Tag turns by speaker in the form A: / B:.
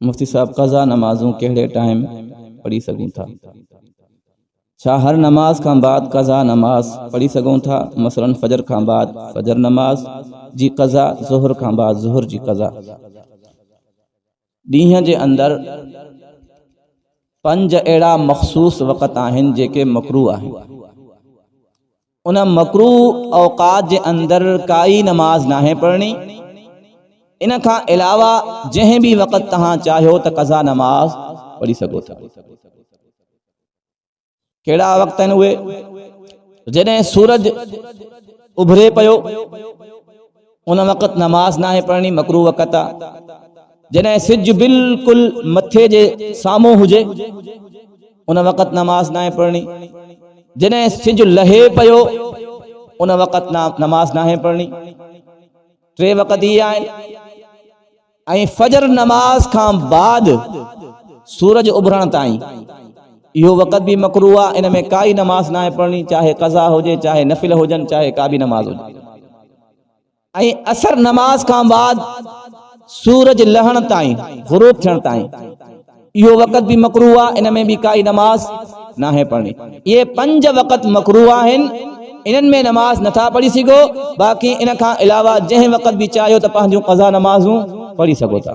A: मुफ्ती साहब क़ज़ा नमाज़ूं कहिड़े टाइम पढ़ी सघूं था? छा हर नमाज खां बाद क़ज़ा नमाज पढ़ी सघूं था? मसलन फजर खां बाद फजर नमाज जी क़ज़ा, ज़ुहर खां बाद ज़ुहर जी क़ज़ा। ॾींहं जे अंदर 5 अहिड़ा मख़सूस वक़्त आहिनि जेके मकरूह आहिनि। उन मकरूह औक़ात जे अंदर काई नमाज नाहे पढ़नी। इन खां अलावा जंहिं भी वक़्त तहां चाहियो त क़ज़ा नमाज पढ़ी सघो था। कहिड़ा वक़्त आहिनि उहे? जॾहिं सूरज उभरे पियो उन वक़्त नमाज नाहे पढ़नी, मकरूह वक़्त आहे। जॾहिं सिज बिल्कुलु मथे जे साम्हूं हुजे उन वक़्त नमाज नाहे पढ़नी। जॾहिं सिज लहे पियो उन वक़्त नमाज नाहे पढ़नी। 3 वक़्त इहे आहिनि। ऐं फजर नमाज खां बाद सूरज उभरण ताईं इहो वक़्त भी मकरूह आहे। इन में काई नमाज नाहे पढ़नी, चाहे क़ज़ा हुजे, चाहे नफ़िल हुजनि, चाहे का भी नमाज हुजे। ऐं असर नमाज खां बाद सूरज लहण ताईं, ग़ुरूब थियण ताईं इहो वक़्त भी मकरूह आहे। इन में भी काई नमाज नाहे पढ़नी। ये 5 वक़्त मकरूह आहिनि। इन्हनि में नमाज नथा पढ़ी सघो। बाक़ी इन खां अलावा जंहिं वक़्त भी चाहियो त पंहिंजूं क़ज़ा नमाज़ूं पढ़ी सघो था।